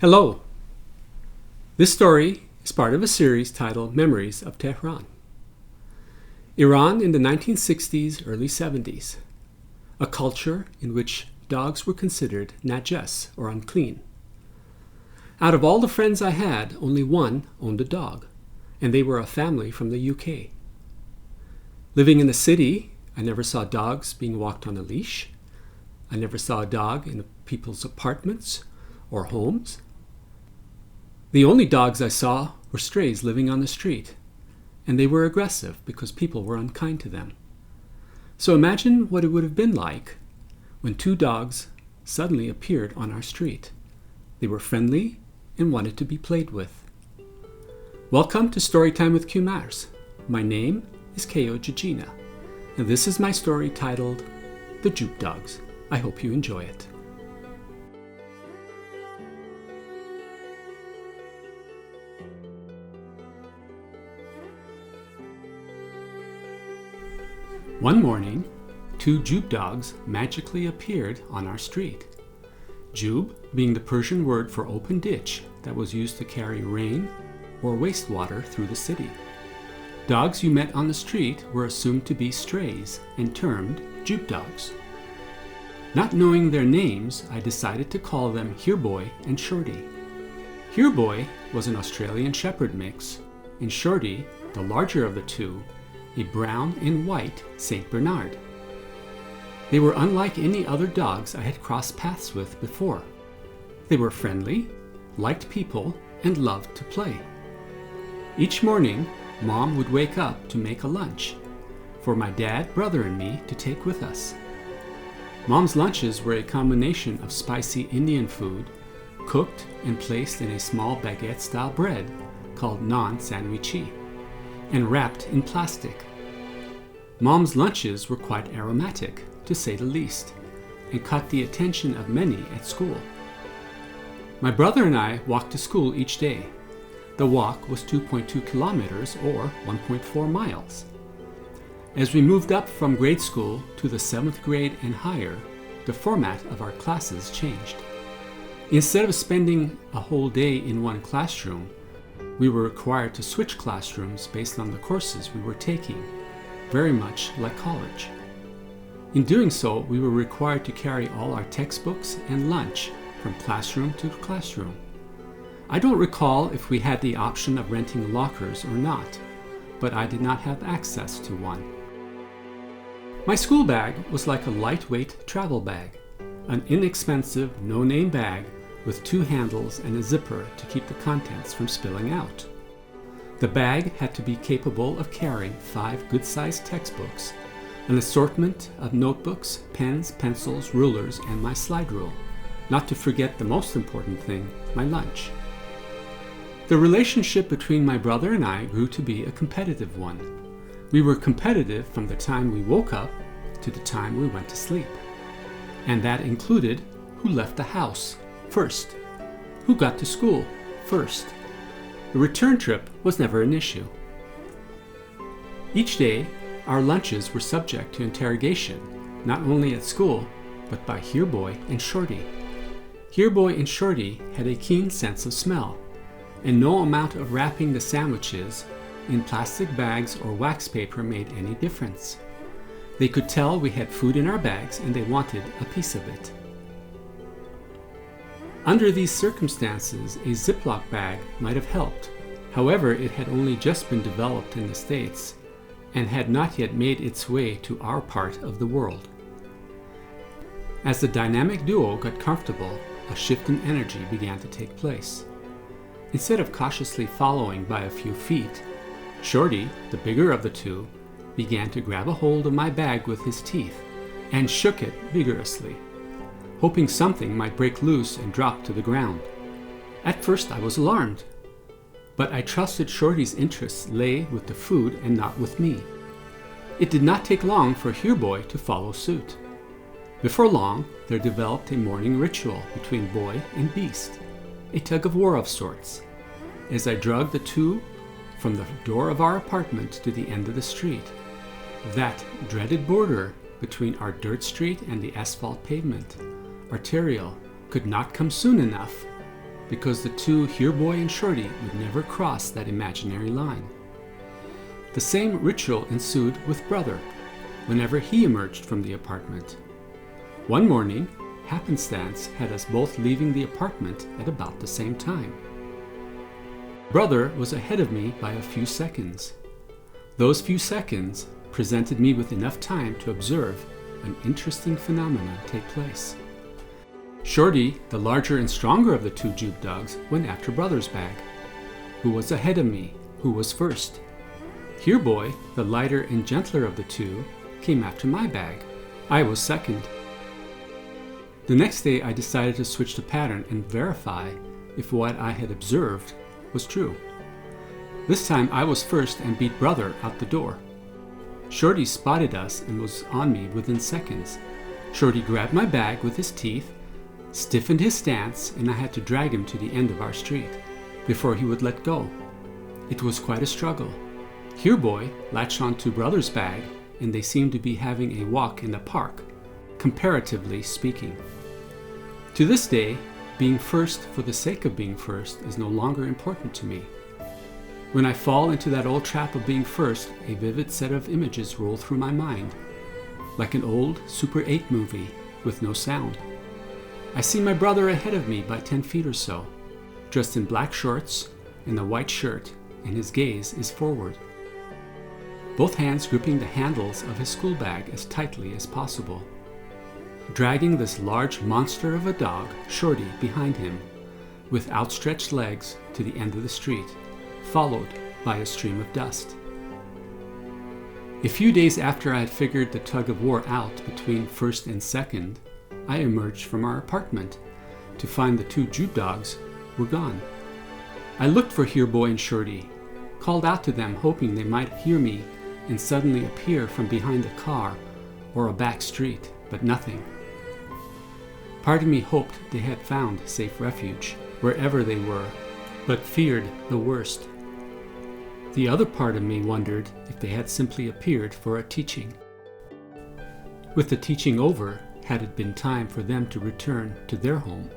Hello! This story is part of a series titled Memories of Tehran. Iran in the 1960s, early 70s. A culture in which dogs were considered najas or unclean. Out of all the friends I had, only one owned a dog, and they were a family from the UK. Living in the city, I never saw dogs being walked on a leash. I never saw a dog in people's apartments or homes. The only dogs I saw were strays living on the street, and they were aggressive because people were unkind to them. So imagine what it would have been like when two dogs suddenly appeared on our street. They were friendly and wanted to be played with. Welcome to Storytime with Kumars. My name is Kayo Jijina, and this is my story titled The Jube Dogs. I hope you enjoy it. One morning, two Jube dogs magically appeared on our street. Jube being the Persian word for open ditch that was used to carry rain or wastewater through the city. Dogs you met on the street were assumed to be strays and termed Jube dogs. Not knowing their names, I decided to call them Hereboy and Shorty. Hereboy was an Australian Shepherd mix, and Shorty, the larger of the two, a brown and white Saint Bernard. They were unlike any other dogs I had crossed paths with before. They were friendly, liked people, and loved to play. Each morning, Mom would wake up to make a lunch for my dad, brother, and me to take with us. Mom's lunches were a combination of spicy Indian food, cooked and placed in a small baguette-style bread called naan sandwichi, and wrapped in plastic. Mom's lunches were quite aromatic, to say the least, and caught the attention of many at school. My brother and I walked to school each day. The walk was 2.2 kilometers or 1.4 miles. As we moved up from grade school to the 7th grade and higher, the format of our classes changed. Instead of spending a whole day in one classroom, we were required to switch classrooms based on the courses we were taking, very much like college. In doing so, we were required to carry all our textbooks and lunch from classroom to classroom. I don't recall if we had the option of renting lockers or not, but I did not have access to one. My school bag was like a lightweight travel bag, an inexpensive, no-name bag with two handles and a zipper to keep the contents from spilling out. The bag had to be capable of carrying 5 good-sized textbooks, an assortment of notebooks, pens, pencils, rulers, and my slide rule, not to forget the most important thing, my lunch. The relationship between my brother and I grew to be a competitive one. We were competitive from the time we woke up to the time we went to sleep. And that included who left the house first, who got to school first. The return trip was never an issue. Each day, our lunches were subject to interrogation, not only at school, but by Hereboy and Shorty. Hereboy and Shorty had a keen sense of smell, and no amount of wrapping the sandwiches in plastic bags or wax paper made any difference. They could tell we had food in our bags and they wanted a piece of it. Under these circumstances, a Ziploc bag might have helped. However, it had only just been developed in the States and had not yet made its way to our part of the world. As the dynamic duo got comfortable, a shift in energy began to take place. Instead of cautiously following by a few feet, Shorty, the bigger of the two, began to grab a hold of my bag with his teeth and shook it vigorously, hoping something might break loose and drop to the ground. At first I was alarmed, but I trusted Shorty's interests lay with the food and not with me. It did not take long for Hereboy to follow suit. Before long, there developed a morning ritual between boy and beast, a tug-of-war of sorts, as I dragged the two from the door of our apartment to the end of the street, that dreaded border between our dirt street and the asphalt pavement. Arterial could not come soon enough, because the two Here Boy and Shorty would never cross that imaginary line. The same ritual ensued with Brother whenever he emerged from the apartment. One morning, happenstance had us both leaving the apartment at about the same time. Brother was ahead of me by a few seconds. Those few seconds presented me with enough time to observe an interesting phenomenon take place. Shorty, the larger and stronger of the two Jube Dogs, went after Brother's bag. Who was ahead of me? Who was first? Here Boy, the lighter and gentler of the two, came after my bag. I was second. The next day I decided to switch the pattern and verify if what I had observed was true. This time I was first and beat Brother out the door. Shorty spotted us and was on me within seconds. Shorty grabbed my bag with his teeth, stiffened his stance, and I had to drag him to the end of our street before he would let go. It was quite a struggle. Here Boy latched onto Brother's bag, and they seemed to be having a walk in the park, comparatively speaking. To this day, being first for the sake of being first is no longer important to me. When I fall into that old trap of being first, a vivid set of images roll through my mind, like an old Super 8 movie with no sound. I see my brother ahead of me by 10 feet or so, dressed in black shorts and a white shirt, and his gaze is forward, both hands gripping the handles of his school bag as tightly as possible, dragging this large monster of a dog, Shorty, behind him, with outstretched legs to the end of the street, followed by a stream of dust. A few days after I had figured the tug-of-war out between first and second, I emerged from our apartment to find the two Jube Dogs were gone. I looked for Here Boy and Shorty, called out to them hoping they might hear me and suddenly appear from behind a car or a back street, but nothing. Part of me hoped they had found safe refuge wherever they were, but feared the worst. The other part of me wondered if they had simply appeared for a teaching. With the teaching over, had it been time for them to return to their home?